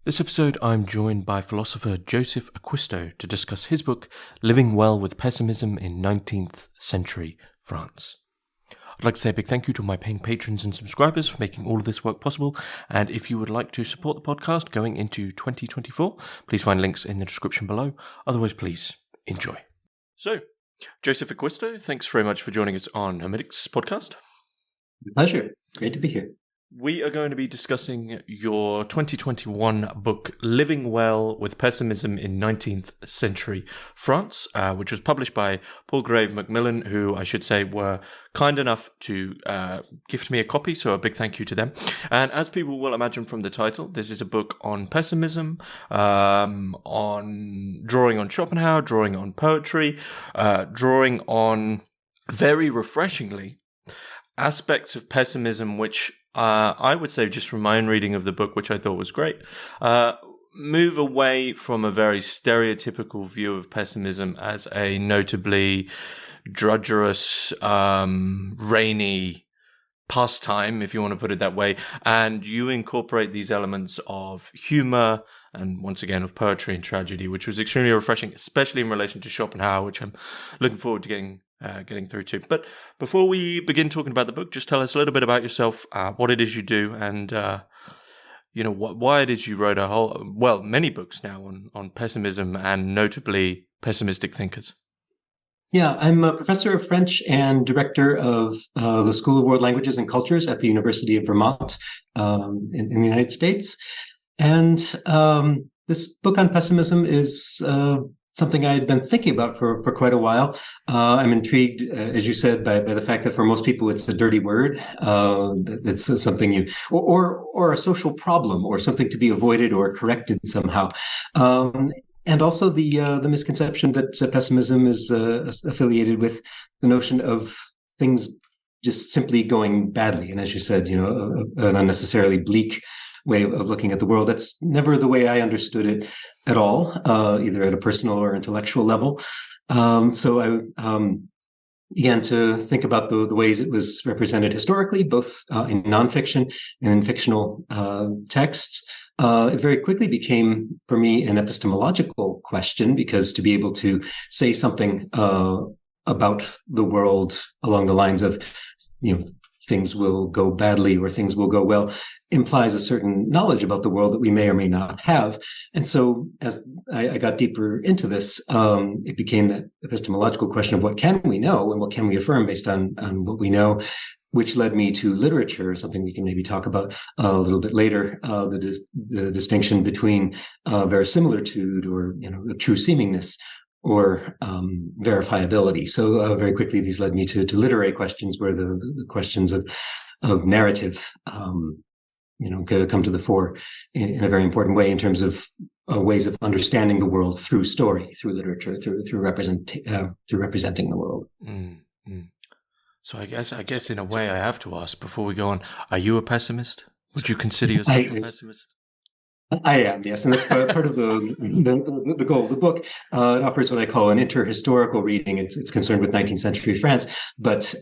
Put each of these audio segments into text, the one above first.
This episode, I'm joined by philosopher Joseph Acquisto to discuss his book, Living Well with Pessimism in 19th-Century France. I'd like to say a big thank you to my paying patrons and subscribers for making all of this work possible. And if you would like to support the podcast going into 2024, please find links in the description below. Otherwise, please enjoy. So, Joseph Acquisto, thanks very much for joining us on Hermitix podcast. Pleasure. Great to be here. We are going to be discussing your 2021 book, Living Well with Pessimism in 19th-Century France, which was published by Palgrave Macmillan, who I should say were kind enough to gift me a copy, so a big thank you to them. And as people will imagine from the title, this is a book on pessimism, on drawing on Schopenhauer, drawing on poetry, drawing on, very refreshingly, aspects of pessimism which I would say, just from my own reading of the book, which I thought was great, move away from a very stereotypical view of pessimism as a notably drudgerous, rainy pastime, if you want to put it that way. And you incorporate these elements of humor and, once again, of poetry and tragedy, which was extremely refreshing, especially in relation to Schopenhauer, which I'm looking forward to getting through to. But before we begin talking about the book, just tell us a little bit about yourself, what it is you do, and why it is you wrote many books now on pessimism and notably pessimistic thinkers. Yeah, I'm a professor of French and director of the School of World Languages and Cultures at the University of Vermont in the United States. And this book on pessimism is something I had been thinking about for quite a while. I'm intrigued, as you said, by the fact that for most people it's a dirty word. It's something or a social problem, or something to be avoided or corrected somehow. And also the misconception that pessimism is affiliated with the notion of things just simply going badly. And as you said, an unnecessarily bleak way of looking at the world. That's never the way I understood it at all, either at a personal or intellectual level. So I began to think about the ways it was represented historically, both in nonfiction and in fictional texts. It very quickly became, for me, an epistemological question, because to be able to say something about the world along the lines of, things will go badly or things will go well, implies a certain knowledge about the world that we may or may not have. And so as I got deeper into this, it became that epistemological question of what can we know and what can we affirm based on what we know, which led me to literature, something we can maybe talk about a little bit later, the distinction between verisimilitude or true seemingness, or verifiability. So very quickly, these led me to literary questions, where the questions of narrative, come to the fore in a very important way in terms of ways of understanding the world through story, through literature, through representing the world. Mm-hmm. So I guess in a way, I have to ask before we go on: are you a pessimist? Would you consider yourself a pessimist? I am, yes, and that's part of the goal of the book. It offers what I call an interhistorical reading. It's concerned with 19th century France, but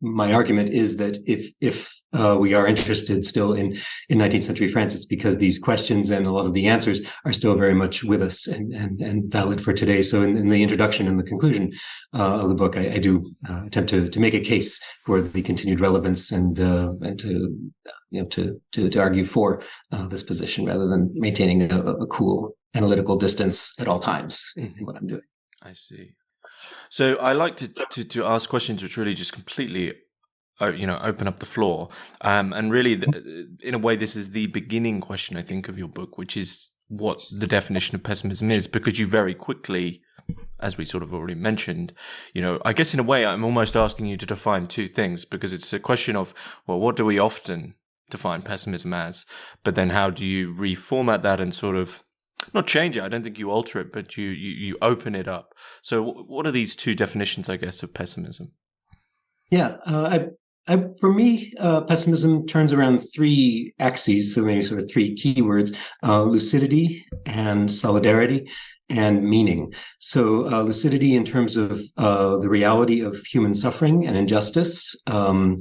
my argument is that if we are interested still in 19th century France, it's because these questions and a lot of the answers are still very much with us and valid for today. So in the introduction and the conclusion of the book, I do attempt to make a case for the continued relevance and to argue for this position, rather than maintaining a cool analytical distance at all times in what I'm doing. I see. So I like to ask questions which really just completely, open up the floor. And really, in a way, this is the beginning question, I think, of your book, which is what the definition of pessimism is, because you very quickly, as we sort of already mentioned, I guess in a way, I'm almost asking you to define two things, because it's a question of, well, what do we often define pessimism as? But then how do you reformat that and sort of not change it? I don't think you alter it, but you open it up. So what are these two definitions, I guess, of pessimism? Yeah, for me, pessimism turns around three axes, so maybe sort of three keywords: lucidity and solidarity and meaning. So lucidity in terms of the reality of human suffering and injustice, a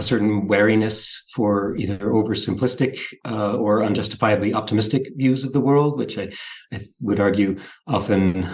certain wariness for either oversimplistic or unjustifiably optimistic views of the world, which I would argue often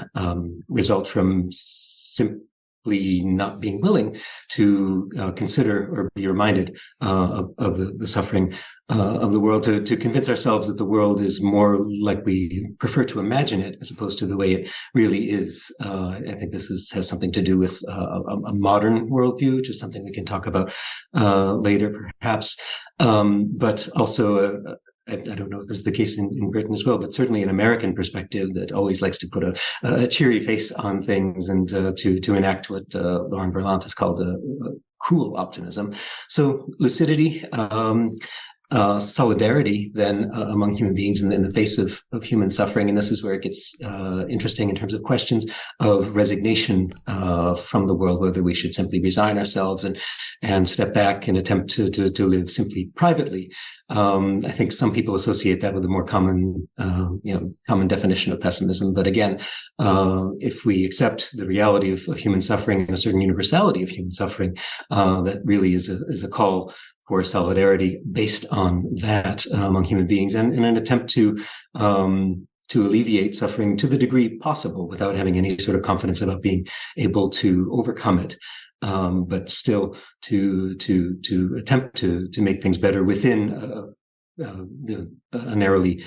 result from simply not being willing to consider or be reminded of the suffering of the world, to convince ourselves that the world is more like we prefer to imagine it as opposed to the way it really is. I think this has something to do with a modern worldview, which is something we can talk about later, perhaps. But also I don't know if this is the case in Britain as well, but certainly an American perspective that always likes to put a cheery face on things and to enact what Lauren Berlant has called a cool optimism. So lucidity, solidarity then among human beings in the face of human suffering. And this is where it gets interesting in terms of questions of resignation from the world, whether we should simply resign ourselves and step back and attempt to live simply privately. I think some people associate that with a more common definition of pessimism. But again, if we accept the reality of human suffering and a certain universality of human suffering, that really is a call for solidarity based on that among human beings, and in an attempt to alleviate suffering to the degree possible without having any sort of confidence about being able to overcome it, but still to attempt to make things better within a narrowly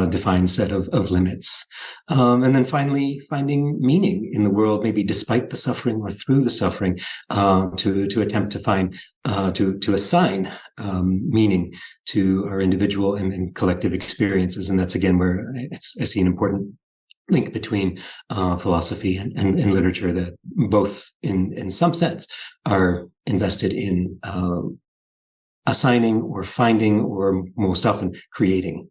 defined set of limits. And then finally, finding meaning in the world, maybe despite the suffering or through the suffering, to attempt to find, to assign meaning to our individual and collective experiences. And that's, again, where I see an important link between philosophy and literature, that both, in some sense, are invested in assigning or finding, or most often creating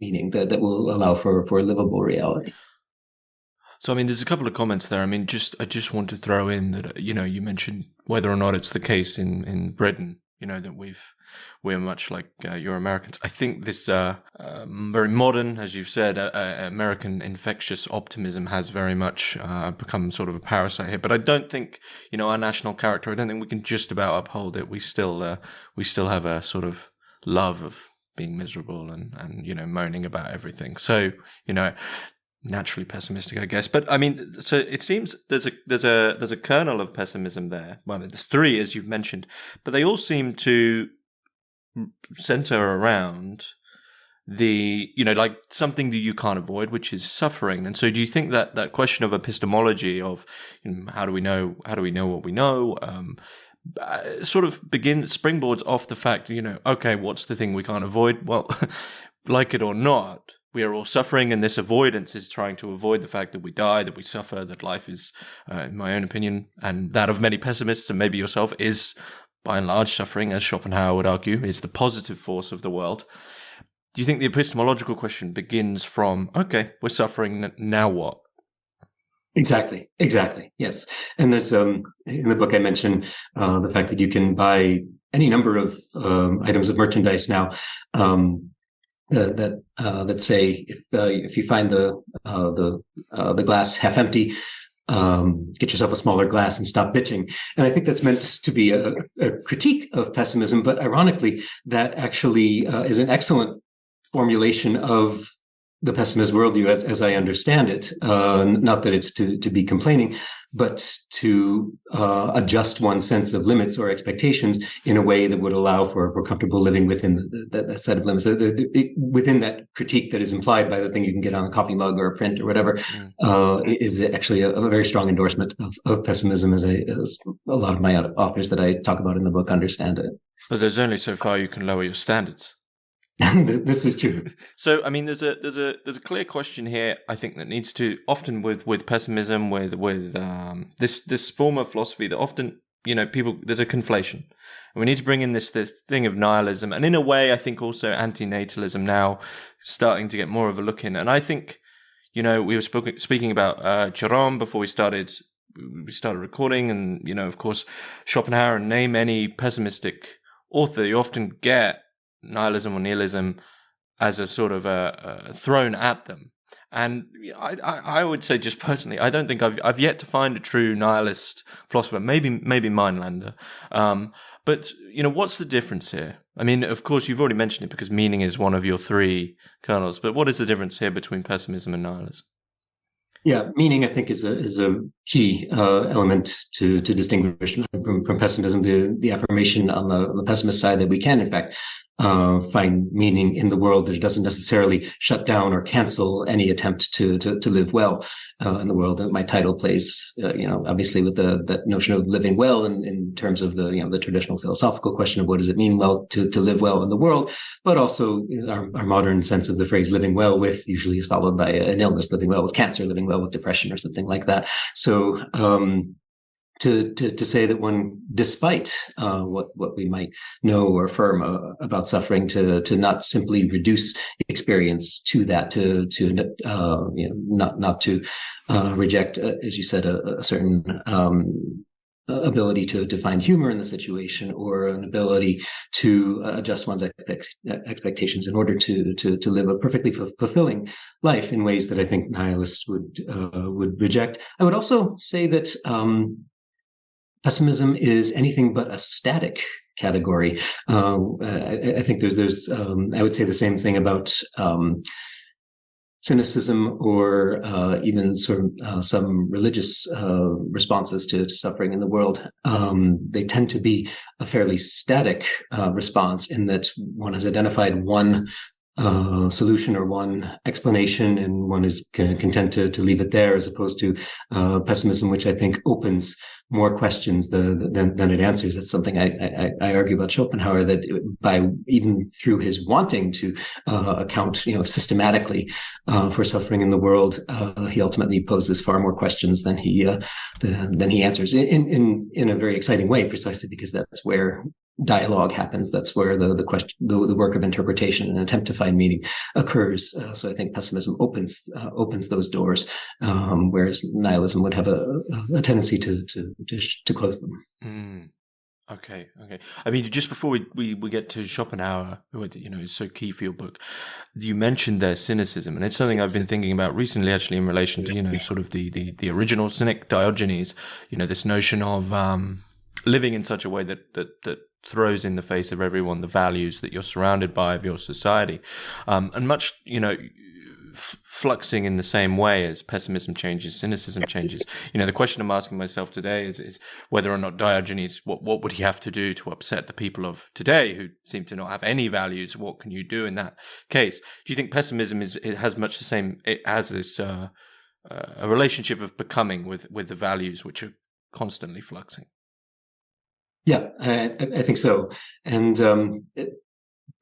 meaning that will allow for a livable reality. So, I mean, there's a couple of comments there. I mean, I just want to throw in that, you mentioned whether or not it's the case in Britain, that we're much like your Americans. I think this very modern, as you've said, American infectious optimism has very much become sort of a parasite here. But I don't think, our national character, I don't think we can just about uphold it. We still have a sort of love of being miserable and moaning about everything. So, naturally pessimistic, I guess. But I mean, so it seems there's a kernel of pessimism there. Well, there's three, as you've mentioned, but they all seem to center around the, like something that you can't avoid, which is suffering. And so do you think that question of epistemology of how do we know what we know, sort of springboards off the fact, okay, what's the thing we can't avoid? Well, like it or not, we are all suffering, and this avoidance is trying to avoid the fact that we die, that we suffer, that life is, in my own opinion, and that of many pessimists, and maybe yourself, is by and large suffering, as Schopenhauer would argue, is the positive force of the world. Do you think the epistemological question begins from, okay, we're suffering, now what? Exactly. Yes. And there's in the book I mentioned the fact that you can buy any number of items of merchandise now that say if you find the glass half empty, get yourself a smaller glass and stop bitching. And I think that's meant to be a critique of pessimism, but ironically, that actually is an excellent formulation of the pessimist worldview as I understand it. Not that it's to be complaining, but to adjust one's sense of limits or expectations in a way that would allow for comfortable living within that set of limits. Within that critique that is implied by the thing you can get on a coffee mug or a print or whatever, is actually a very strong endorsement of pessimism, as a lot of my authors that I talk about in the book understand it. But there's only so far you can lower your standards. This is true. So, I mean, there's a clear question here, I think, that needs to, often with pessimism, with this form of philosophy, that often, people, there's a conflation. And we need to bring in this thing of nihilism, and in a way, I think also antinatalism now starting to get more of a look in. And I think, we were speaking about Jerome before we started recording, and, of course, Schopenhauer, and name any pessimistic author, you often get nihilism or nihilism as a sort of a thrown at them. And I would say, just personally, I don't think I've yet to find a true nihilist philosopher. Maybe Meinlander. But what's the difference here? I mean, of course, you've already mentioned it because meaning is one of your three kernels. But what is the difference here between pessimism and nihilism? Yeah, meaning I think is a key element to distinguish from pessimism. The affirmation on the pessimist side that we can, in fact, find meaning in the world, that it doesn't necessarily shut down or cancel any attempt to live well in the world. And my title plays, obviously with that notion of living well in terms of the traditional philosophical question of what does it mean well to live well in the world, but also our modern sense of the phrase living well with usually is followed by an illness, living well with cancer, living well with depression or something like that. So to say that one, despite what we might know or affirm about suffering, to not simply reduce experience to that, not to reject, as you said, a certain ability to find humor in the situation, or an ability to adjust one's expectations in order to live a perfectly fulfilling life in ways that I think nihilists would reject. I would also say that pessimism is anything but a static category. I think there's I would say the same thing about cynicism, or even sort of some religious responses to suffering in the world. They tend to be a fairly static response, in that one has identified one solution or one explanation, and one is content to leave it there, as opposed to pessimism, which I think opens more questions than it answers. That's something I argue about Schopenhauer, that by even through his wanting to account systematically for suffering in the world, he ultimately poses far more questions than he answers in a very exciting way, precisely because that's where dialogue happens. That's where the question, the work of interpretation and attempt to find meaning occurs. So I think pessimism opens those doors, whereas nihilism would have a tendency to close them. Mm. Okay. I mean, just before we get to Schopenhauer, who is so key for your book, you mentioned their cynicism, and it's something I've been thinking about recently, actually, in relation to sort of the original cynic Diogenes. This notion of living in such a way that throws in the face of everyone the values that you're surrounded by, of your society, and much fluxing in the same way as pessimism changes, cynicism changes. The question I'm asking myself today is whether or not Diogenes, what would he have to do to upset the people of today who seem to not have any values? What can you do in that case? Do you think pessimism has much the same? It has this a relationship of becoming with the values which are constantly fluxing. Yeah, I think so. And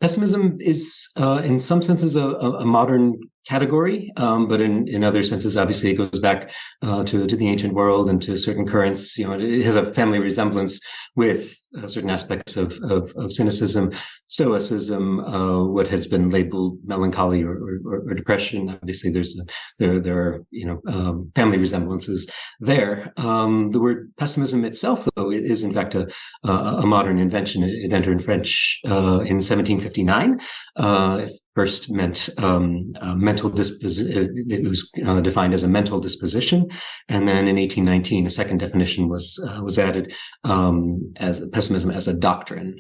pessimism is, in some senses, a modern category, but in other senses, obviously, it goes back to the ancient world and to certain currents. It has a family resemblance with certain aspects of cynicism, stoicism, what has been labeled melancholy or depression. Obviously, there are family resemblances there. The word pessimism itself, though, it is in fact a modern invention. It entered in French in 1759. First meant mental disposition. It was defined as a mental disposition, and then in 1819, a second definition was added as pessimism as a doctrine,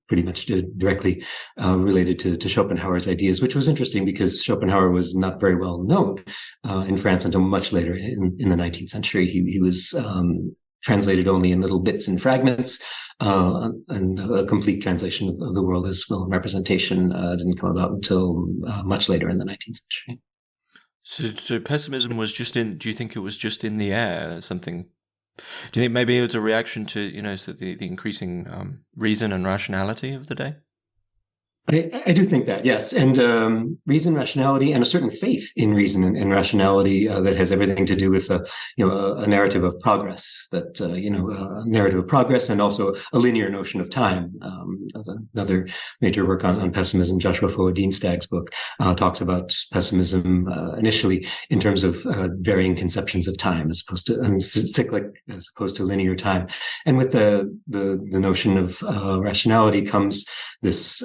pretty much directly related to Schopenhauer's ideas, which was interesting because Schopenhauer was not very well known in France until much later in the 19th century. He was translated only in little bits and fragments, and a complete translation of the world as will and representation didn't come about until much later in the 19th century. So pessimism was just in. Do you think it was just in the air? Something? Do you think maybe it was a reaction to so the increasing reason and rationality of the day? I do think that, yes. And reason, rationality, and a certain faith in reason and rationality that has everything to do with a narrative of progress, that a narrative of progress, and also a linear notion of time. Another major work on pessimism, Joshua Foa-Dienstag's book, talks about pessimism initially in terms of varying conceptions of time, as opposed to cyclic, as opposed to linear time. And with the notion of rationality comes this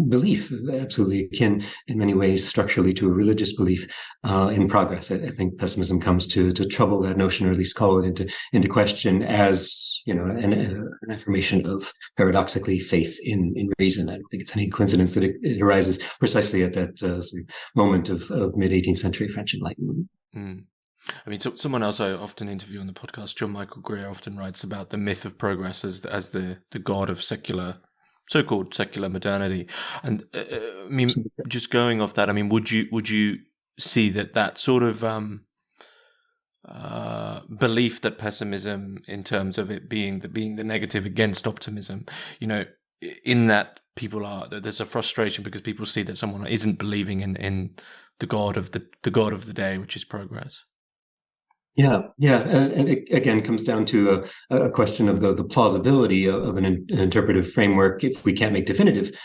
belief, absolutely akin in many ways structurally to a religious belief in progress. I think pessimism comes to trouble that notion, or at least call it into question as, an affirmation of, paradoxically, faith in reason. I don't think it's any coincidence that it arises precisely at that sort of moment of mid-18th century French Enlightenment. Mm. I mean, someone else I often interview on the podcast, John Michael Greer, often writes about the myth of progress as the god of so-called secular modernity. And I mean, just going off that, I mean, would you see that sort of belief that pessimism, in terms of it being the negative against optimism, in that there's a frustration because people see that someone isn't believing in the god of the day, which is progress. Yeah, and it again comes down to a question of the plausibility of an interpretive framework. If we can't make definitive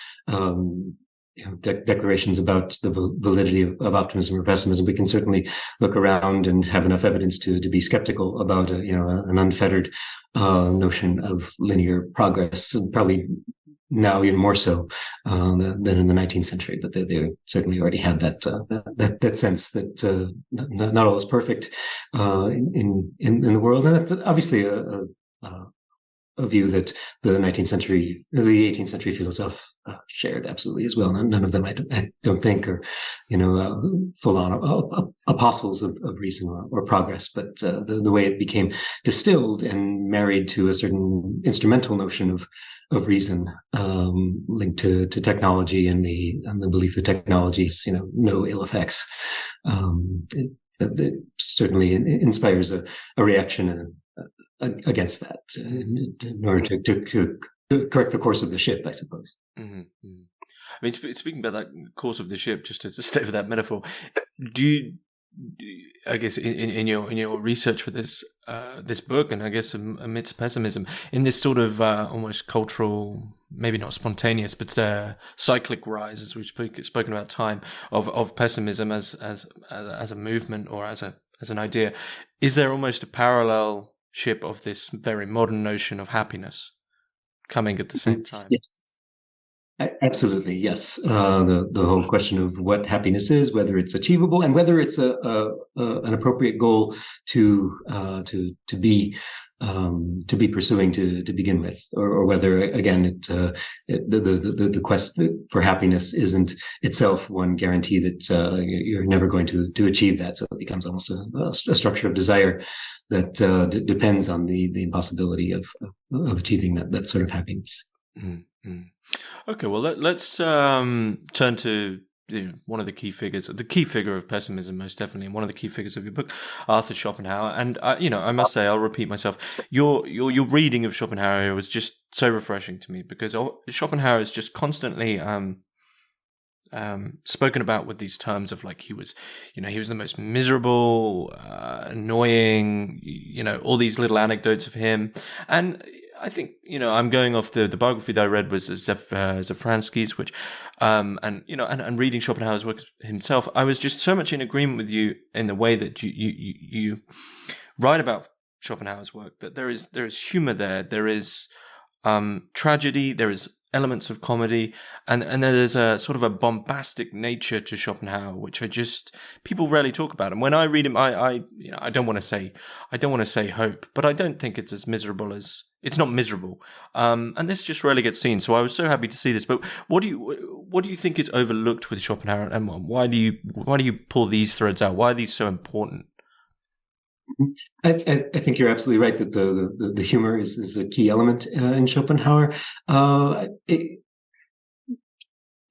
declarations about the validity of optimism or pessimism, we can certainly look around and have enough evidence to be skeptical about an unfettered notion of linear progress, and probably now even more so than in the 19th century. But they certainly already had that sense that not all is perfect in the world, and that's obviously a view that the 18th century philosophes shared absolutely as well. None of them, I don't think, are full on apostles of reason or progress, but the way it became distilled and married to a certain instrumental notion of reason, linked to technology and the belief that technology's no ill effects. It certainly inspires a reaction against that in order to correct the course of the ship, I suppose. Mm-hmm. I mean, speaking about that course of the ship, just to stay with that metaphor, do you, I guess, in your research for this book, and I guess amidst pessimism, in this sort of almost cultural, maybe not spontaneous, but cyclic rise, as we've spoken about time, of pessimism as a movement or as an idea, is there almost a parallel ship of this very modern notion of happiness coming at the same time? Yes. Absolutely, yes. The whole question of what happiness is, whether it's achievable, and whether it's an appropriate goal to be pursuing to begin with, or whether again the quest for happiness isn't itself one guarantee that you're never going to achieve that. So it becomes almost a structure of desire that depends on the impossibility of achieving that sort of happiness. Mm-hmm. Okay, well, let's turn to one of the key figure of pessimism, most definitely, and one of the key figures of your book, Arthur Schopenhauer. And I must say, I'll repeat myself. Your reading of Schopenhauer was just so refreshing to me, because Schopenhauer is just constantly spoken about with these terms of, like, he was the most miserable, annoying, all these little anecdotes of him. And I think, I'm going off the biography that I read was Zafransky's, which, and reading Schopenhauer's work himself, I was just so much in agreement with you in the way that you write about Schopenhauer's work, that there is humor there is tragedy, there is elements of comedy, and there's a sort of a bombastic nature to Schopenhauer, which people rarely talk about. And when I read him, I don't want to say hope, but I don't think it's as miserable as it's not miserable. And this just rarely gets seen. So I was so happy to see this. But what do you think is overlooked with Schopenhauer, and why do you pull these threads out? Why are these so important? I think you're absolutely right that the humor is a key element in Schopenhauer.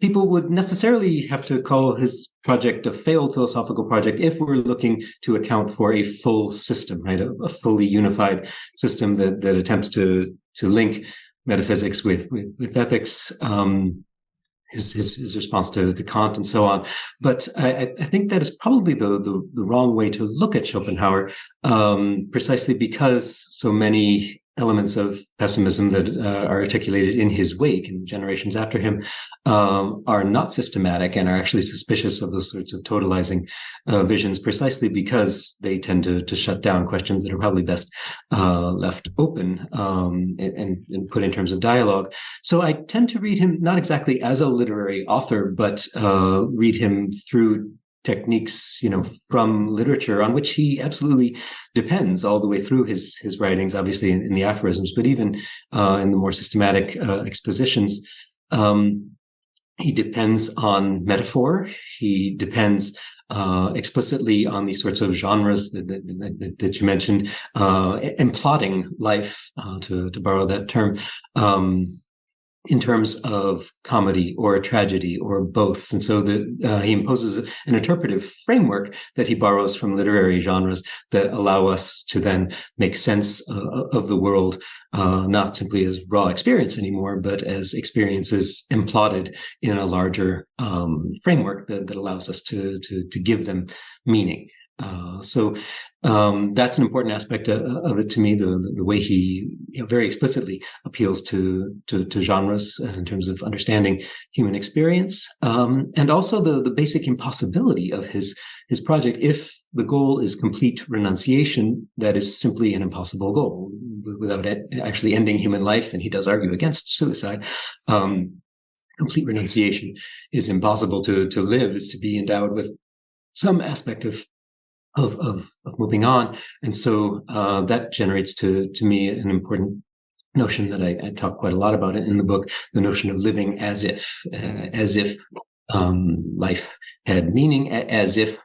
People would necessarily have to call his project a failed philosophical project if we're looking to account for a full system, right? A fully unified system that attempts to link metaphysics with ethics. His response to Kant and so on. But I think that is probably the wrong way to look at Schopenhauer, precisely because so many elements of pessimism that are articulated in his wake and generations after him are not systematic and are actually suspicious of those sorts of totalizing visions, precisely because they tend to shut down questions that are probably best left open and put in terms of dialogue. So I tend to read him not exactly as a literary author, but read him through techniques, from literature on which he absolutely depends all the way through his writings, obviously in the aphorisms, but even in the more systematic expositions. He depends on metaphor. He depends explicitly on these sorts of genres that you mentioned, and plotting life, to borrow that term, in terms of comedy or tragedy or both. And so that he imposes an interpretive framework that he borrows from literary genres that allow us to then make sense of the world, not simply as raw experience anymore, but as experiences imploded in a larger framework that allows us to give them meaning. So that's an important aspect of it to me, the way he very explicitly appeals to genres in terms of understanding human experience, and also the basic impossibility of his project. If the goal is complete renunciation, that is simply an impossible goal without actually ending human life, and he does argue against suicide. Complete renunciation is impossible to live, is to be endowed with some aspect of moving on. And so that generates to me an important notion that I talk quite a lot about in the book, the notion of living as if life had meaning, as if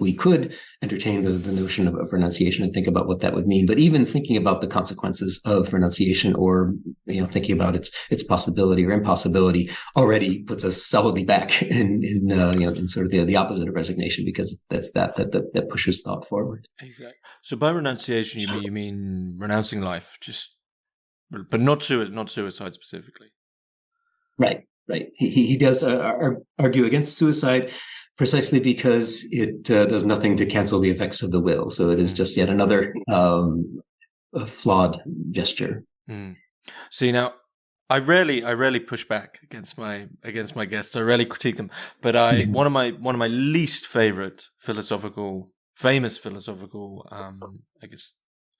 we could entertain the notion of renunciation and think about what that would mean. But even thinking about the consequences of renunciation, or thinking about its possibility or impossibility, already puts us solidly back in sort of the opposite of resignation, because that's that pushes thought forward. Exactly. So by renunciation, you mean renouncing life, but not suicide specifically. Right. He does argue against suicide, precisely because it does nothing to cancel the effects of the will. So it is just yet another flawed gesture. See, now I rarely push back against my guests. I rarely critique them. But one of my least favorite famous philosophical,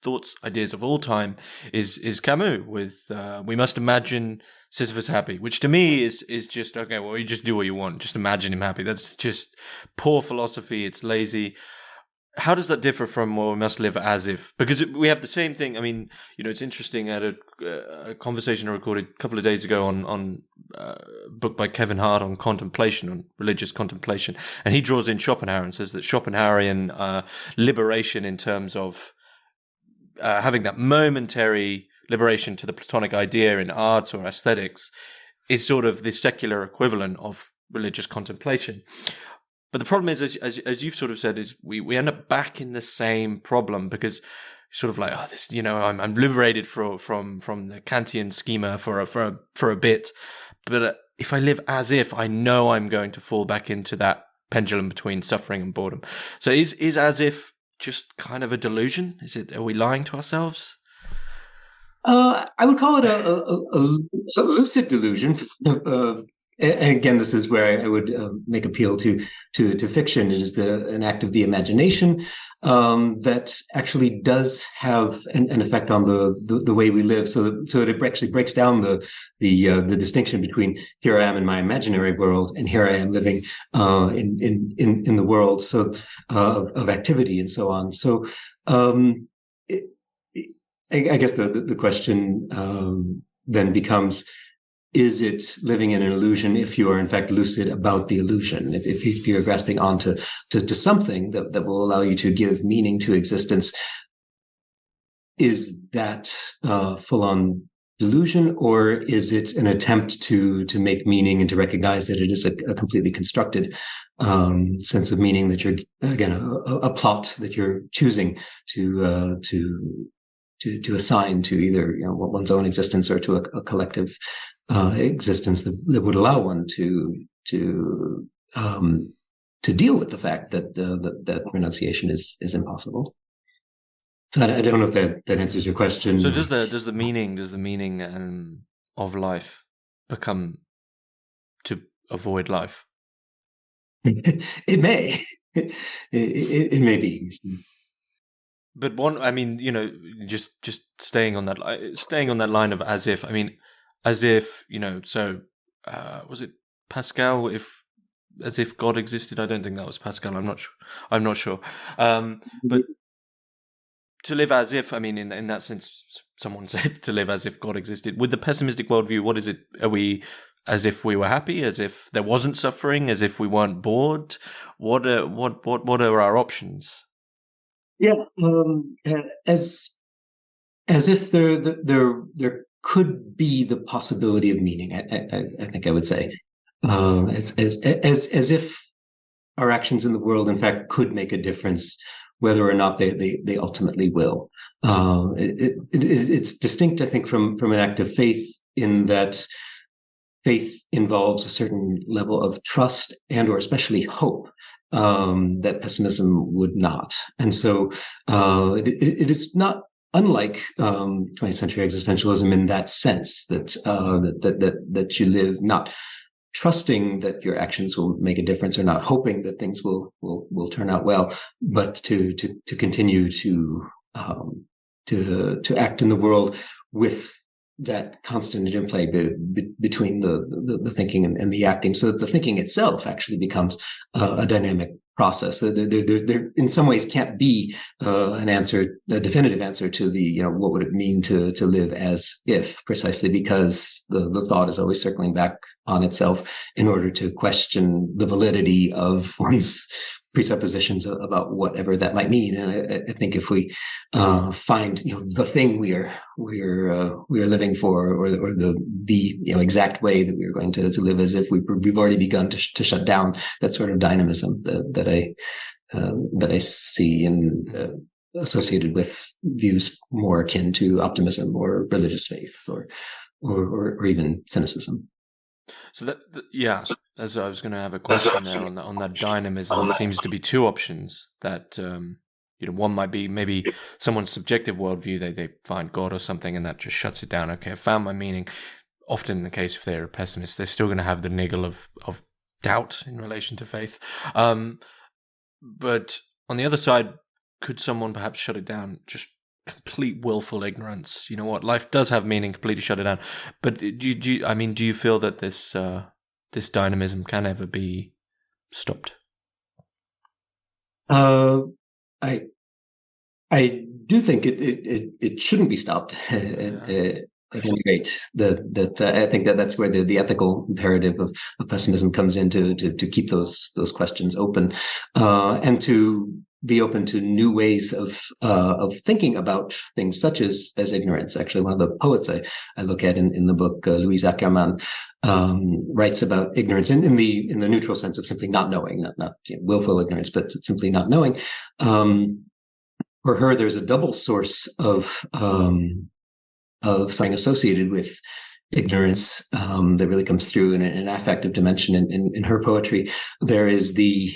thoughts, ideas of all time is Camus with "We must imagine Sisyphus happy," which to me is just okay. Well, you just do what you want. Just imagine him happy. That's just poor philosophy. It's lazy. How does that differ from "Well, we must live as if"? Because we have the same thing. I mean, it's interesting. I had a conversation I recorded a couple of days ago on a book by Kevin Hart on contemplation, on religious contemplation, and he draws in Schopenhauer and says that Schopenhauerian liberation in terms of having that momentary liberation to the Platonic idea in art or aesthetics is sort of the secular equivalent of religious contemplation. But the problem is, as you've sort of said, is we end up back in the same problem, because sort of like, I'm liberated from the Kantian schema for a bit, but if I live as if, I know I'm going to fall back into that pendulum between suffering and boredom. So is as if just kind of a delusion? Are we lying to ourselves? I would call it a lucid delusion. And again, this is where I would make appeal to fiction. It is an act of the imagination that actually does have an effect on the way we live. So it actually breaks down the distinction between here I am in my imaginary world and here I am living in the world of activity and so on. So I guess the question then becomes, is it living in an illusion if you are in fact lucid about the illusion? If you're grasping onto something that will allow you to give meaning to existence, is that full-on delusion, or is it an attempt to make meaning and to recognize that it is a completely constructed sense of meaning, that you're, again, a plot that you're choosing to assign to either one's own existence or to a collective existence that would allow one to deal with the fact that renunciation is impossible. So I don't know if that answers your question. So does the meaning of life become to avoid life? It may. It may be. But just staying on that line of as if. I mean, as if, So was it Pascal? As if God existed. I don't think that was Pascal. I'm not sure. But to live as if. I mean, in that sense, someone said to live as if God existed. With the pessimistic worldview, what is it? Are we as if we were happy? As if there wasn't suffering? As if we weren't bored? What are our options? Yeah, as if there could be the possibility of meaning. I think I would say, as if our actions in the world, in fact, could make a difference, whether or not they ultimately will. It's distinct, I think, from an act of faith, in that faith involves a certain level of trust and or especially hope that pessimism would not. And so it is not unlike 20th century existentialism in that sense, that you live not trusting that your actions will make a difference, or not hoping that things will turn out well, but to continue to act in the world with that constant interplay between the thinking and the acting, so that the thinking itself actually becomes a dynamic process. There in some ways can't be a definitive answer to the, what would it mean to live as if, precisely because the thought is always circling back on itself in order to question the validity of one's presuppositions about whatever that might mean. And I think if we find the thing we are living for, or the exact way that we are going to live as if, we've already begun to shut down that sort of dynamism that I see in associated with views more akin to optimism or religious faith or even cynicism. So yeah, as I was going to have a question there on that dynamism. There seems to be two options that, one might be maybe someone's subjective worldview. They find God or something, and that just shuts it down. Okay, I found my meaning. Often in the case, if they're a pessimist, they're still going to have the niggle of doubt in relation to faith. But on the other side, could someone perhaps shut it down? Just complete willful ignorance. You know what? Life does have meaning. Completely shut it down. But do you feel that this dynamism can ever be stopped? I do think it shouldn't be stopped. At any rate, I think that's where the ethical imperative of pessimism comes in, to keep those questions open, and to be open to new ways of thinking about things, such as ignorance. Actually, one of the poets I look at in the book, Louise Ackermann, writes about ignorance in the neutral sense of simply not knowing, not willful ignorance, but simply not knowing. For her, there's a double source of something associated with ignorance that really comes through in an affective dimension in her poetry. There is the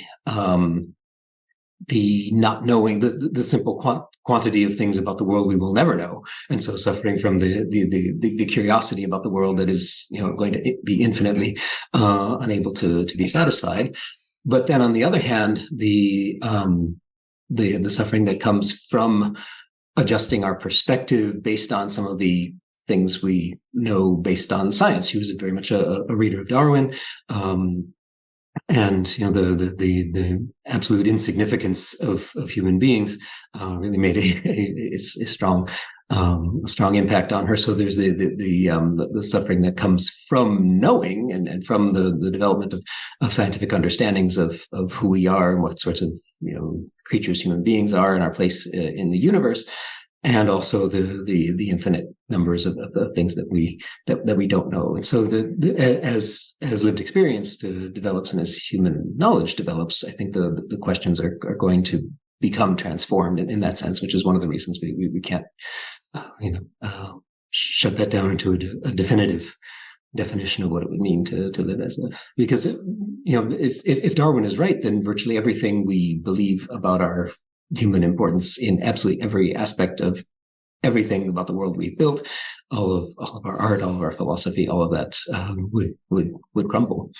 not knowing, the simple quantity of things about the world we will never know, and so suffering from the curiosity about the world that is going to be infinitely unable to be satisfied. But then on the other hand, the suffering that comes from adjusting our perspective based on some of the things we know based on science. He was very much a reader of Darwin, and the absolute insignificance of human beings really made a strong impact on her. So there's the suffering that comes from knowing and from the development of scientific understandings of who we are and what sorts of creatures human beings are and our place in the universe, and also the infinite numbers of things that we don't know. And so as lived experience develops and as human knowledge develops, I think the questions are going to become transformed in that sense, which is one of the reasons we can't shut that down into a definitive definition of what it would mean to live as if. Because if Darwin is right, then virtually everything we believe about our human importance in absolutely every aspect of everything about the world we've built, all of our art, all of our philosophy, all of that would crumble.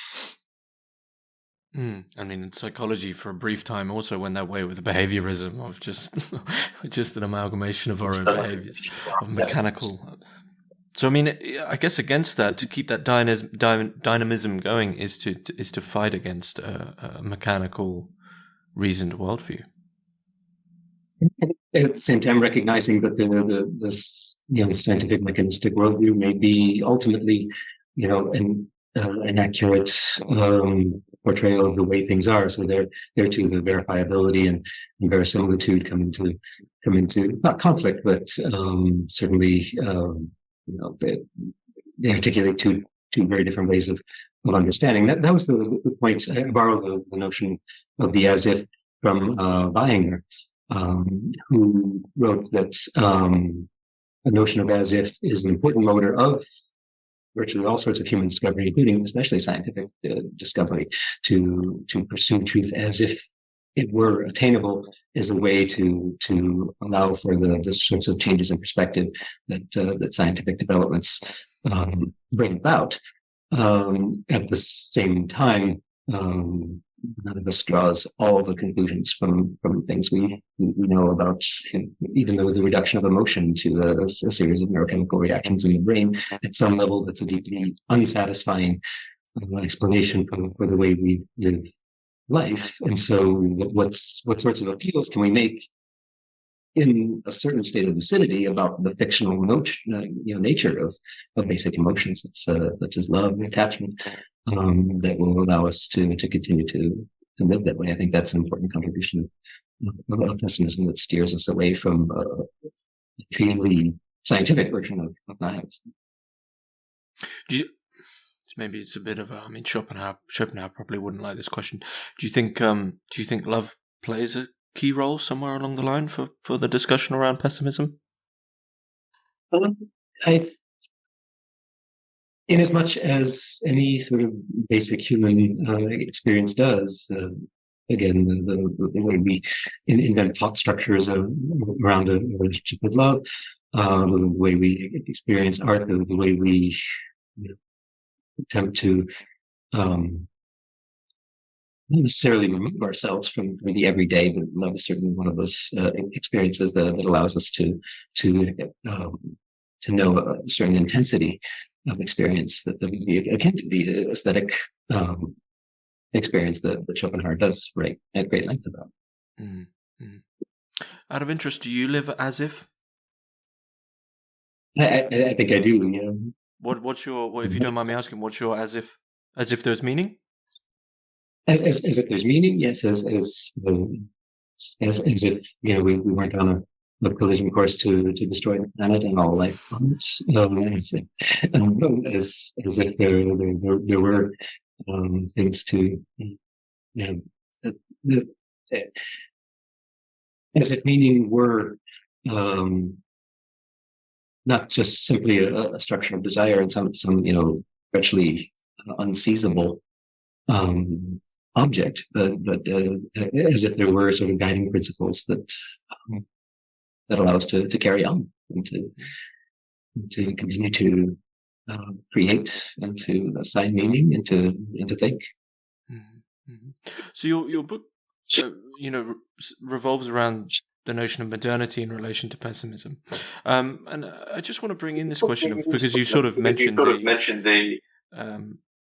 I mean, in psychology, for a brief time, also went that way with the behaviorism of just an amalgamation of our own behaviors, of mechanical. So, I mean, I guess against that, to keep that dynamism going, is to fight against a mechanical, reasoned worldview. At the same time, recognizing that this scientific mechanistic worldview may be ultimately, an accurate portrayal of the way things are. So there too, the verifiability and verisimilitude come into not conflict, but certainly they articulate two very different ways of understanding. That was the point. I borrowed the notion of the as if from Weyer, who wrote that a notion of as if is an important motor of virtually all sorts of human discovery, including especially scientific discovery. To pursue truth as if it were attainable is a way to allow for the sorts of changes in perspective that scientific developments bring about. At the same time, none of us draws all the conclusions from things we know about, even though the reduction of emotion to a series of neurochemical reactions in the brain, at some level, that's a deeply unsatisfying explanation for the way we live life. And so what sorts of appeals can we make in a certain state of lucidity about the fictional nature of basic emotions, such as love and attachment, that will allow us to continue to live that way. I think that's an important contribution of pessimism that steers us away from a purely scientific version of nihilism. Maybe it's a bit of I mean, Schopenhauer probably wouldn't like this question. Do you think love plays a key role somewhere along the line for the discussion around pessimism? In as much as any sort of basic human experience does, again, the way we invent thought structures around a relationship with love, the way we experience art, the way we attempt to not necessarily remove ourselves from the everyday, but love is certainly one of those experiences that allows us to know a certain intensity of experience that would be akin to the aesthetic experience that Schopenhauer does write at great length about. Mm-hmm. Out of interest, do you live as if? I think I do. Yeah. What's your? If you don't mind me asking, what's your as if? As if there's meaning? As if there's meaning, yes. As if we weren't on a collision course to destroy the planet and all life on it. As if there were things to as if meaning were not just simply a structure of desire and some virtually unseizable object, but as if there were sort of guiding principles that allow us to carry on and to continue to create and to assign meaning and to think. Mm-hmm. So your book, revolves around the notion of modernity in relation to pessimism, and I just want to bring in this question because you sort of mentioned the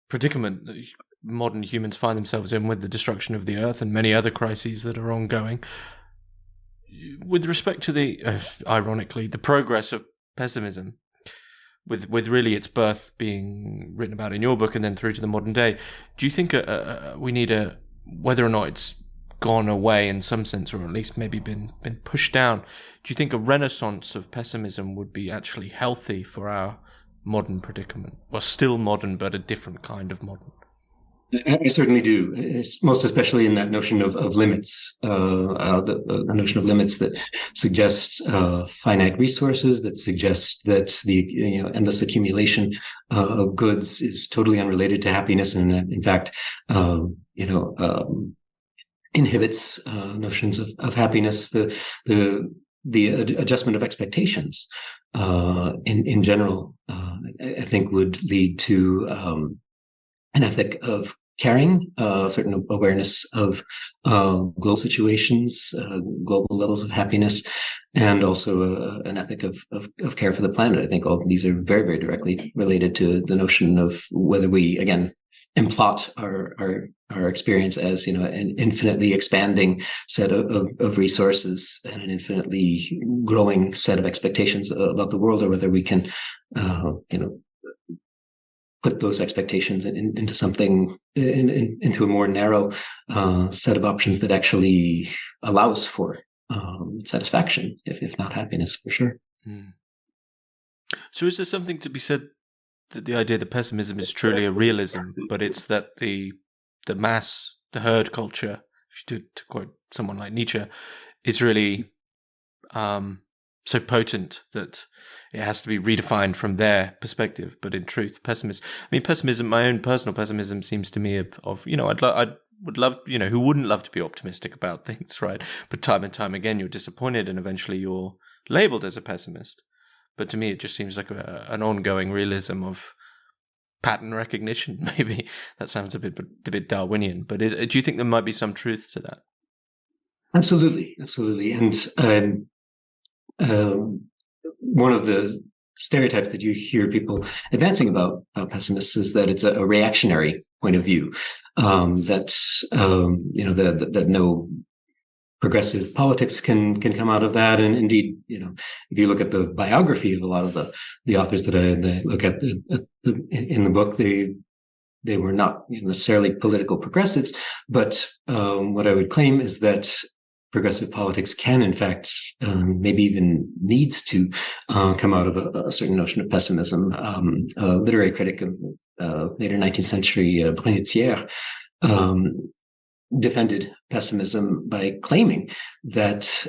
predicament that modern humans find themselves in with the destruction of the earth and many other crises that are ongoing. With respect to the, ironically, the progress of pessimism, with really its birth being written about in your book and then through to the modern day, do you think we need whether or not it's gone away in some sense, or at least maybe been pushed down, do you think a renaissance of pessimism would be actually healthy for our modern predicament? Well, still modern, but a different kind of modern. I certainly do. It's most especially in that notion of limits, the notion of limits that suggests finite resources, that suggests that the endless accumulation of goods is totally unrelated to happiness, and in fact, inhibits notions of happiness. The adjustment of expectations in general, I think, would lead to an ethic of caring, certain awareness of global situations, global levels of happiness, and also an ethic of care for the planet. I think all of these are very, very directly related to the notion of whether we, again, implot our experience as, an infinitely expanding set of resources and an infinitely growing set of expectations about the world, or whether we can, put those expectations into something, into a more narrow set of options that actually allows for satisfaction, if not happiness, for sure. Mm. So is there something to be said that the idea that pessimism is truly a realism, but it's that the mass, the herd culture, to quote someone like Nietzsche, is really so potent that it has to be redefined from their perspective? But in truth, pessimism, my own personal pessimism seems to me of I would love, who wouldn't love to be optimistic about things, right? But time and time again, you're disappointed and eventually you're labeled as a pessimist. But to me, it just seems like an ongoing realism of pattern recognition. Maybe that sounds a bit Darwinian, but do you think there might be some truth to that? Absolutely. And one of the stereotypes that you hear people advancing about pessimists is that it's a reactionary point of view, that no progressive politics can come out of that. And indeed, if you look at the biography of a lot of the authors that I look at in the book, they were not necessarily political progressives, but what I would claim is that progressive politics can, in fact, maybe even needs to come out of a certain notion of pessimism. A literary critic of later 19th century, Brunetière, defended pessimism by claiming that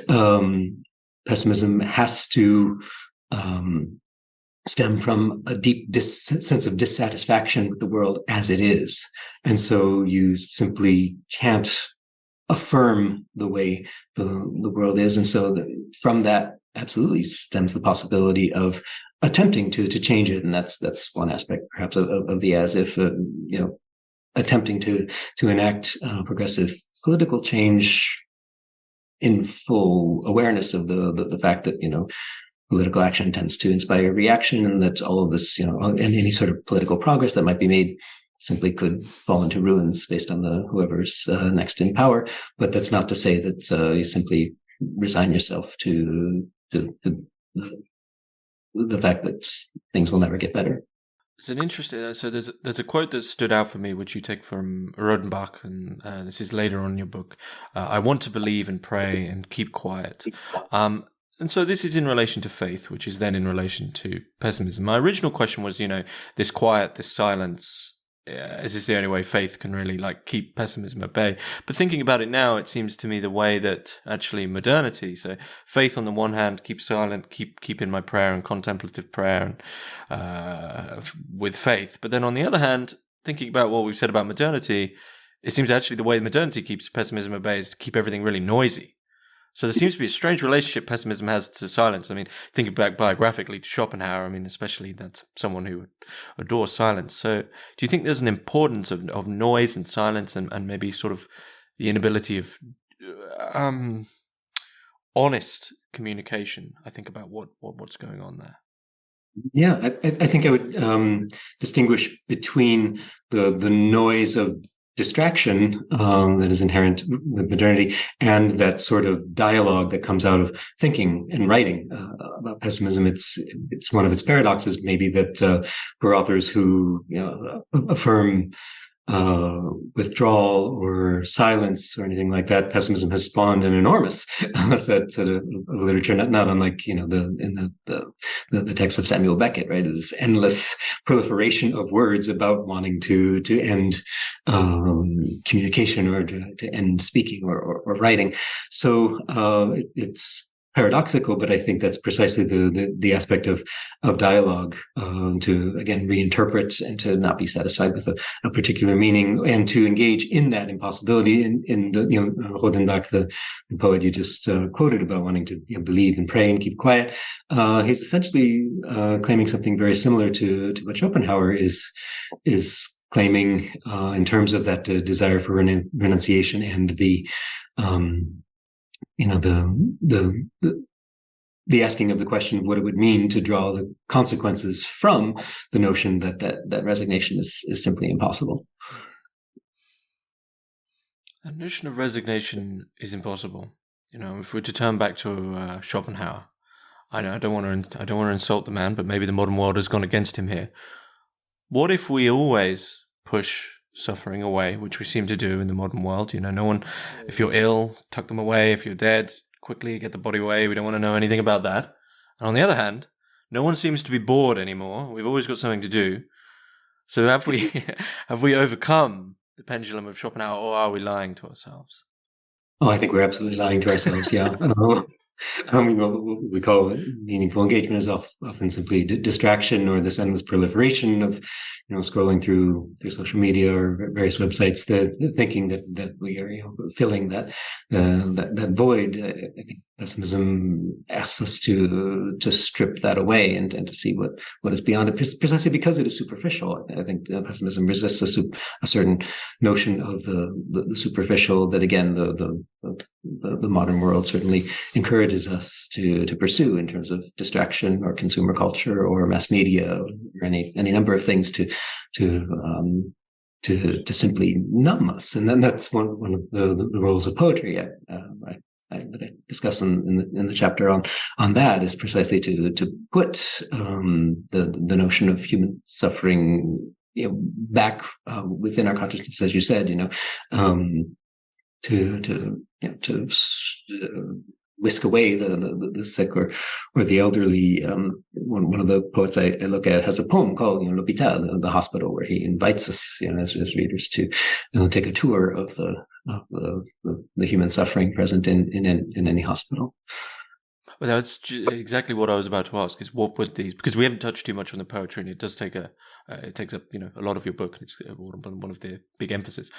pessimism has to stem from a deep sense of dissatisfaction with the world as it is. And so you simply can't affirm the way the world is. And so from that absolutely stems the possibility of attempting to change it. And that's one aspect perhaps of the as if, attempting to enact progressive political change in full awareness of the fact that, political action tends to inspire reaction, and that all of this, and any sort of political progress that might be made simply could fall into ruins based on whoever's next in power. But that's not to say that you simply resign yourself to the fact that things will never get better. It's an interesting. So there's a quote that stood out for me, which you take from Rodenbach, and this is later on in your book. I want to believe and pray and keep quiet. And so this is in relation to faith, which is then in relation to pessimism. My original question was, this quiet, this silence. Is this the only way faith can really keep pessimism at bay? But thinking about it now, it seems to me the way that actually modernity, so faith on the one hand, keep silent, keep in my prayer and contemplative prayer and with faith. But then on the other hand, thinking about what we've said about modernity, it seems actually the way modernity keeps pessimism at bay is to keep everything really noisy. So there seems to be a strange relationship pessimism has to silence. I mean, thinking back biographically to Schopenhauer, especially that's someone who adores silence. So do you think there's an importance of noise and silence and maybe sort of the inability of honest communication? I think about what's going on there. Yeah, I think I would distinguish between the noise of distraction that is inherent with modernity and that sort of dialogue that comes out of thinking and writing about pessimism. It's one of its paradoxes, maybe, that for authors who affirm withdrawal or silence or anything like that, pessimism has spawned an enormous set of literature, not unlike the text of Samuel Beckett, right? This endless proliferation of words about wanting to end communication or to end speaking or writing. So it's paradoxical, but I think that's precisely the aspect of dialogue, to again reinterpret and to not be satisfied with a particular meaning, and to engage in that impossibility. In the Rodenbach, the poet you just quoted about wanting to believe and pray and keep quiet, he's essentially claiming something very similar to what Schopenhauer is claiming in terms of that desire for renunciation and the asking of the question of what it would mean to draw the consequences from the notion that resignation is simply impossible. The notion of resignation is impossible. If we're to turn back to Schopenhauer, I don't want to insult the man, but maybe the modern world has gone against him here. What if we always push suffering away, which we seem to do in the modern world? No one, if you're ill, tuck them away. If you're dead, quickly get the body away. We don't want to know anything about that. And on the other hand, no one seems to be bored anymore. We've always got something to do. So have we overcome the pendulum of Schopenhauer, or are we lying to ourselves? Oh, I think we're absolutely lying to ourselves. Yeah. What we call meaningful engagement is often simply distraction, or this endless proliferation of scrolling through social media or various websites, thinking that we are filling that void. I think pessimism asks us to strip that away and to see what is beyond it, precisely because it is superficial. I think pessimism resists a certain notion of the superficial that, again, the modern world certainly encourages us to pursue in terms of distraction or consumer culture or mass media or any number of things to simply numb us. And then that's one of the roles of poetry that I discuss in the chapter on that, is precisely to put the notion of human suffering back within our consciousness, as you said, to whisk away the sick or the elderly. One of the poets I look at has a poem called L'Hôpital, the hospital, where he invites us as readers to take a tour of the human suffering present in any hospital. Well, that's exactly what I was about to ask, is what would these, because we haven't touched too much on the poetry, and it does take it takes up a lot of your book, and it's one of the big emphasis.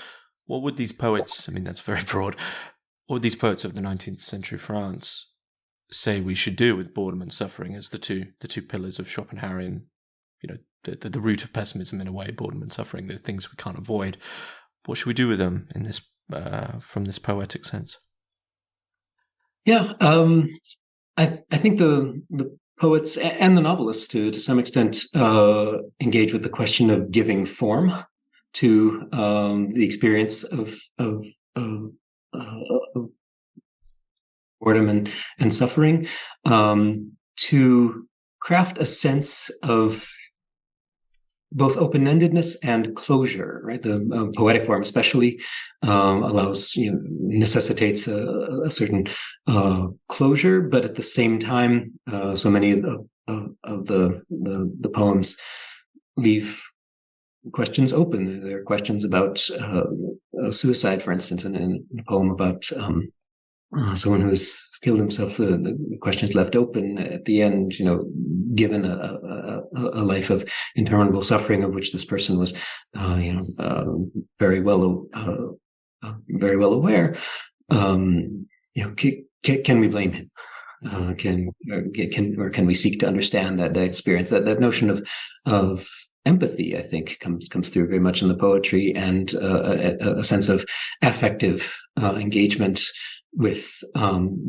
What would these poets, that's very broad, what would these poets of the 19th-century France say we should do with boredom and suffering as the two pillars of Schopenhauerian, the root of pessimism in a way, boredom and suffering, the things we can't avoid? What should we do with them in this from this poetic sense? Yeah, I think the poets and the novelists, to some extent, engage with the question of giving form to the experience of boredom and suffering, to craft a sense of both open-endedness and closure, right? The poetic form especially necessitates a certain closure, but at the same time, so many of the poems leave questions open. There are questions about suicide, for instance, in a poem about someone who's killed himself. The question is left open at the end, given a life of interminable suffering, of which this person was, very well aware. Can we blame him? Can we seek to understand that experience? That notion of empathy, I think, comes through very much in the poetry, and a sense of affective engagement with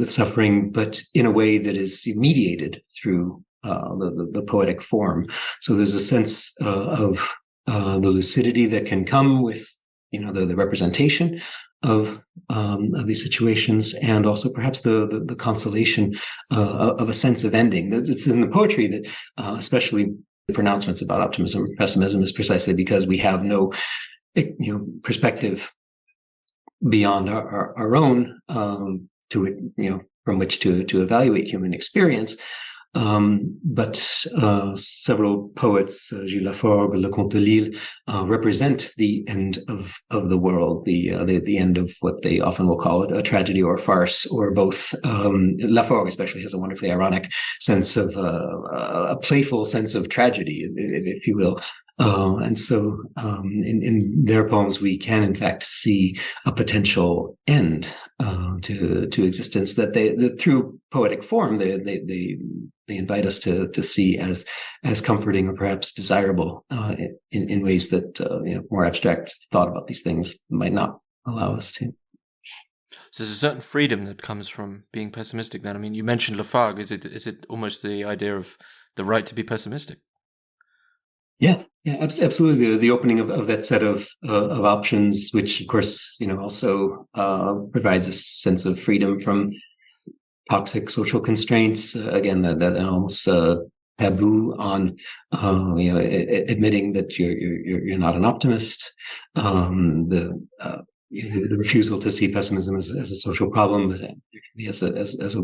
suffering, but in a way that is mediated through the poetic form. So there's a sense of the lucidity that can come with the representation of these situations, and also perhaps the consolation of a sense of ending. It's in the poetry that, especially the pronouncements about optimism or pessimism, is precisely because we have no perspective beyond our own from which to evaluate human experience. But several poets, Gilles Laforgue, Leconte de Lisle, represent the end of the world, the end of what they often will call a tragedy or a farce, or both. Laforgue especially has a wonderfully ironic sense of a playful sense of tragedy, if you will. And so in their poems, we can in fact see a potential end to existence that through poetic form they invite us to see as comforting or perhaps desirable in ways that more abstract thought about these things might not allow us to. So there's a certain freedom that comes from being pessimistic. Then, I mean, you mentioned Lafargue. Is it almost the idea of the right to be pessimistic? Yeah, absolutely. The opening of that set of options, which of course, also provides a sense of freedom from toxic social constraints. Again, that almost taboo on, admitting that you're not an optimist. The refusal to see pessimism as a social problem, but as a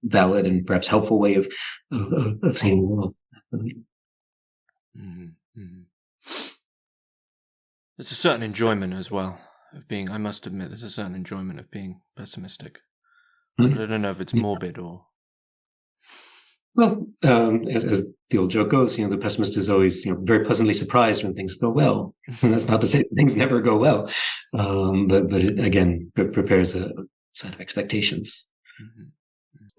valid and perhaps helpful way of seeing the world. Mm-hmm. There's a certain enjoyment as well of being, I must admit, there's a certain enjoyment of being pessimistic. But I don't know if it's morbid or... Well, as the old joke goes, the pessimist is always, very pleasantly surprised when things go well. And that's not to say that things never go well, but it, again, prepares a set of expectations.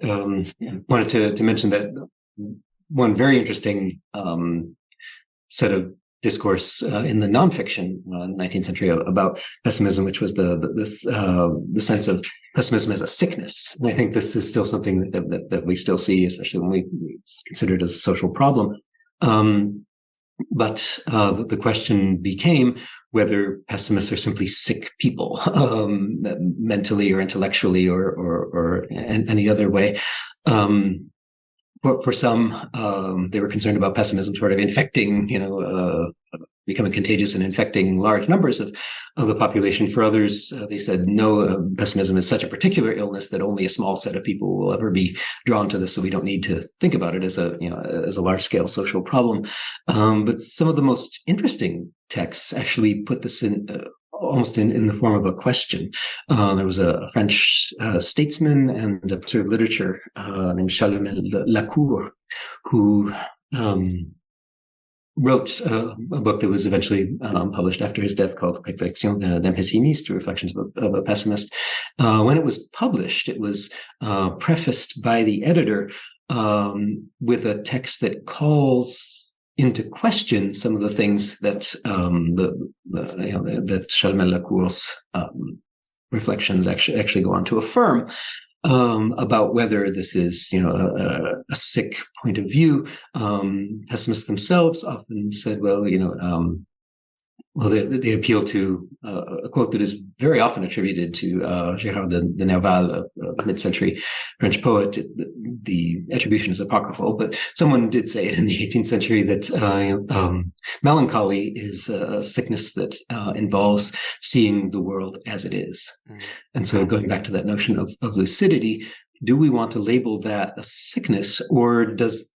Mm-hmm. Wanted to mention that one very interesting set of discourse in the nonfiction 19th century about pessimism, which was the sense of pessimism as a sickness. And I think this is still something that we still see, especially when we consider it as a social problem. But the question became whether pessimists are simply sick people, mentally or intellectually or any other way. For some, they were concerned about pessimism sort of infecting, becoming contagious and infecting large numbers of the population. For others, they said, no, pessimism is such a particular illness that only a small set of people will ever be drawn to this. So we don't need to think about it as a large scale social problem. But some of the most interesting texts actually put this in almost in the form of a question. There was a French statesman and a professor of literature named Lacour, who wrote a book that was eventually published after his death called Réflexions d'un pessimiste, Reflections of a Pessimist. When it was published, it was prefaced by the editor with a text that calls into question some of the things that that Chalmel-Lacour's reflections actually go on to affirm about whether this is a sick point of view. Pessimists themselves often said, they appeal to a quote that is very often attributed to Gérard de Nerval, a mid-century French poet. The attribution is apocryphal, but someone did say it in the 18th century that melancholy is a sickness that involves seeing the world as it is. Mm. And so going back to that notion of lucidity, do we want to label that a sickness, or does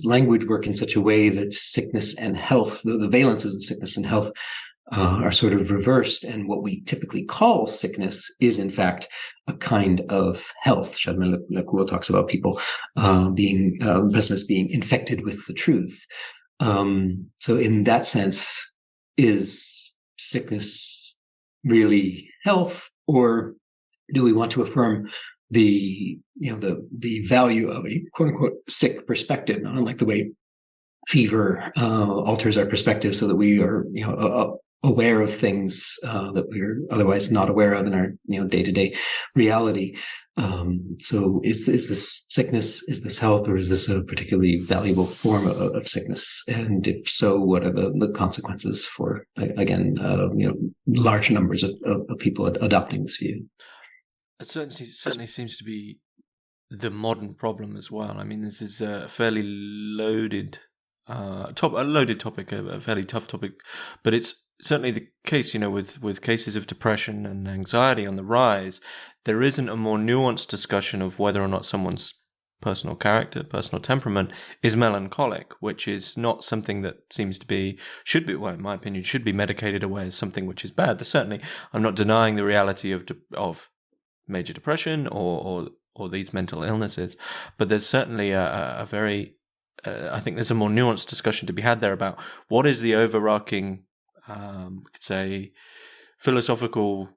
language work in such a way that sickness and health, the valences of sickness and health, are sort of reversed, and what we typically call sickness is in fact a kind of health? Chalmel-Lacour talks about people pessimists being infected with the truth. So in that sense, is sickness really health, or do we want to affirm the value of a quote unquote sick perspective, not unlike the way fever alters our perspective so that we are aware of things that we're otherwise not aware of in our day-to-day reality. So is this sickness, is this health, or is this a particularly valuable form of sickness? And if so, what are the consequences for, again, large numbers of people adopting this view? It certainly seems to be the modern problem as well. I mean, this is a fairly loaded topic, a fairly tough topic, but it's certainly the case, with cases of depression and anxiety on the rise. There isn't a more nuanced discussion of whether or not someone's personal character, personal temperament, is melancholic, which is not something that should be, well, in my opinion, should be medicated away as something which is bad. There's certainly, I'm not denying the reality of major depression or these mental illnesses, but there's certainly a very, I think there's a more nuanced discussion to be had there about what is the overarching, could say, philosophical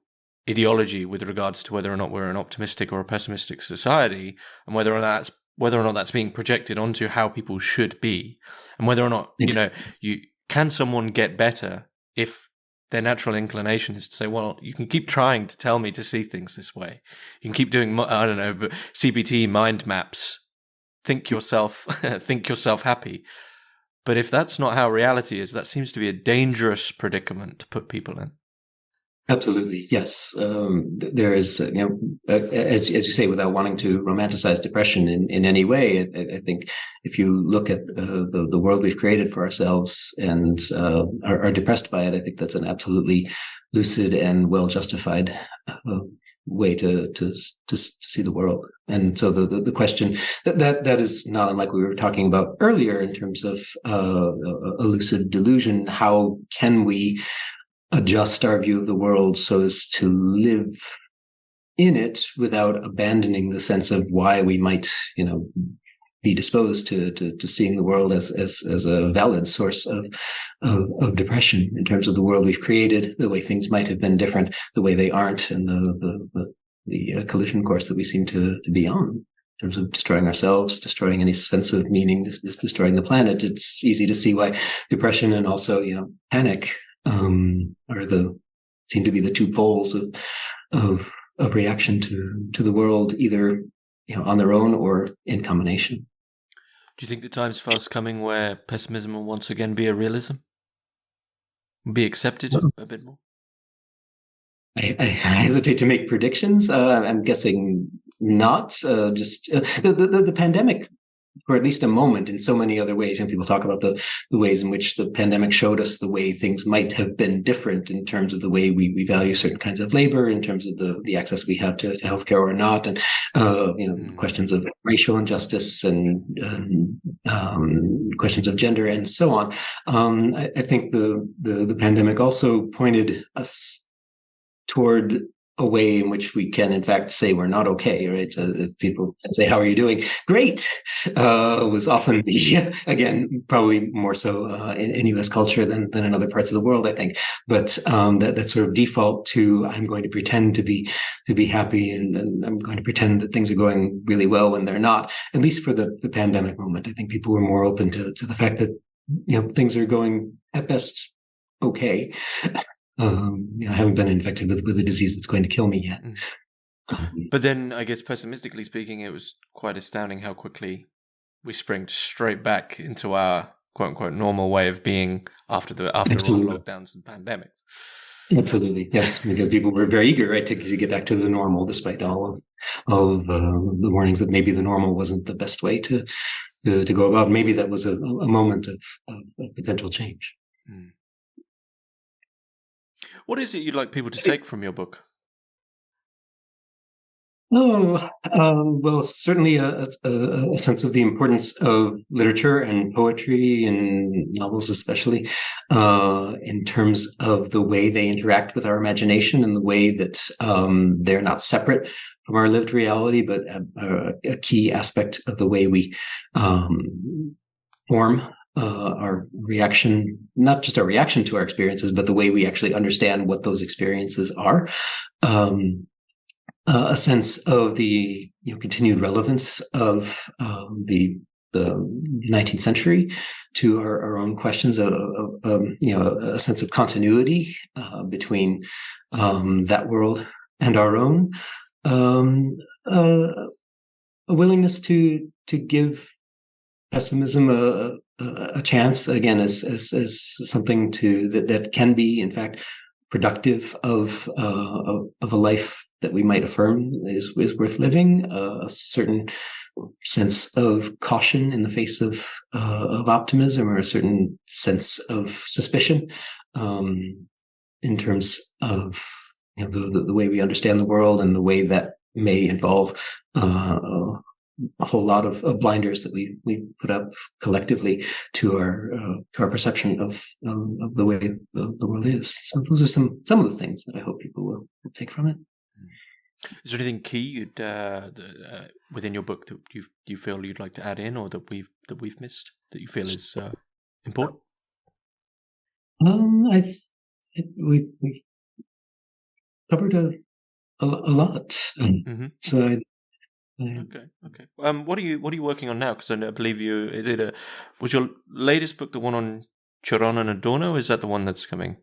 ideology with regards to whether or not we're an optimistic or a pessimistic society, and whether or not that's being projected onto how people should be, and whether or not can someone get better if their natural inclination is to say, well, you can keep trying to tell me to see things this way. You can keep doing, I don't know, but CBT mind maps. Think yourself happy. But if that's not how reality is, that seems to be a dangerous predicament to put people in. Absolutely, yes. There is, as you say, without wanting to romanticize depression in any way, I think if you look at the world we've created for ourselves and are depressed by it, I think that's an absolutely lucid and well justified way to see the world. And so the question that is not unlike we were talking about earlier in terms of a lucid delusion. How can we adjust our view of the world so as to live in it without abandoning the sense of why we might, be disposed to seeing the world as a valid source of depression in terms of the world we've created, the way things might have been different, the way they aren't, and the collision course that we seem to be on. In terms of destroying ourselves, destroying any sense of meaning, destroying the planet. It's easy to see why depression and also, panic seem to be the two poles of reaction to the world, either on their own or in combination. Do you think the time's fast coming where pessimism will once again be a realism? Be accepted a bit more? I hesitate to make predictions. I'm guessing not. The pandemic, for at least a moment, in so many other ways. And people talk about the ways in which the pandemic showed us the way things might have been different in terms of the way we value certain kinds of labor, in terms of the access we have to healthcare or not, and questions of racial injustice and questions of gender and so on. I think the pandemic also pointed us toward a way in which we can, in fact, say we're not okay, right? If people say, how are you doing? Great, was often again, probably more so in U.S. culture than in other parts of the world, I think. But that sort of default to, I'm going to pretend to be happy and I'm going to pretend that things are going really well when they're not, at least for the pandemic moment. I think people were more open to the fact that, things are going at best okay. I haven't been infected with a disease that's going to kill me yet. But then, I guess, pessimistically speaking, it was quite astounding how quickly we springed straight back into our "quote unquote" normal way of being after all lockdowns and pandemics. Absolutely, yes, because people were very eager, right, to get back to the normal, despite all of the warnings that maybe the normal wasn't the best way to go about. Maybe that was a moment of potential change. Mm. What is it you'd like people to take from your book? Well, certainly a sense of the importance of literature and poetry and novels, especially in terms of the way they interact with our imagination and the way that they're not separate from our lived reality, but a key aspect of the way we form our reaction, not just our reaction to our experiences, but the way we actually understand what those experiences are. A sense of the continued relevance of the 19th century to our own questions, a sense of continuity between that world and our own, a willingness to give pessimism a chance, again, as something that can be, in fact, productive of a life that we might affirm is worth living. A certain sense of caution in the face of optimism, or a certain sense of suspicion in terms of the way we understand the world and the way that may involve a whole lot of blinders that we put up collectively to our perception of the way the world is. So those are some of the things that I hope people will take from it. Is there anything key you'd within your book that you feel you'd like to add in, or that we've missed that you feel is important? We covered a lot. Mm-hmm. So Okay. What are you working on now? Because I believe was your latest book the one on Chiron and Adorno? Is that the one that's coming?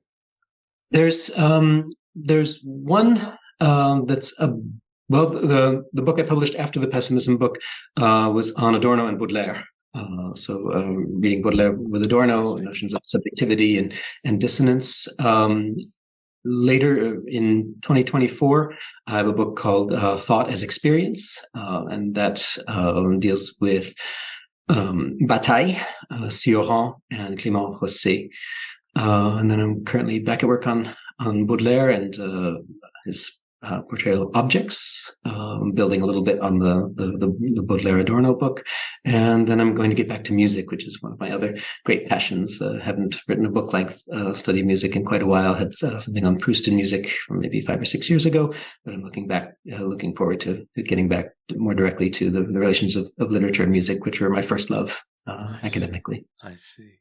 There's one that's the book I published after the Pessimism book was on Adorno and Baudelaire. So reading Baudelaire with Adorno, notions of subjectivity and dissonance. Later in 2024, I have a book called Thought as Experience, and that deals with Bataille, Sioran, and Clément Rosset. And then I'm currently back at work on Baudelaire and his portrayal of objects, building a little bit on the Baudelaire Adorno book. And then I'm going to get back to music, which is one of my other great passions. Haven't written a book-length study of music in quite a while. Had something on Proust and music from maybe 5 or 6 years ago, but I'm looking forward to getting back more directly to the relations of literature and music, which were my first love academically. I see.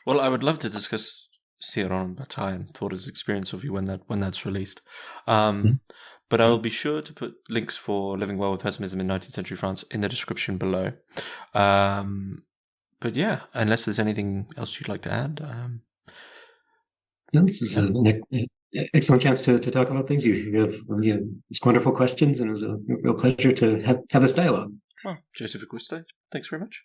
Well, I would love to discuss Sioran and Bataille and Thought as Experience with you when that's released. But I will be sure to put links for Living Well with Pessimism in 19th-Century France in the description below. But yeah, unless there's anything else you'd like to add. This is an excellent chance to talk about things. You have these wonderful questions, and it was a real pleasure to have this dialogue. Well, Joseph Acquisto, thanks very much.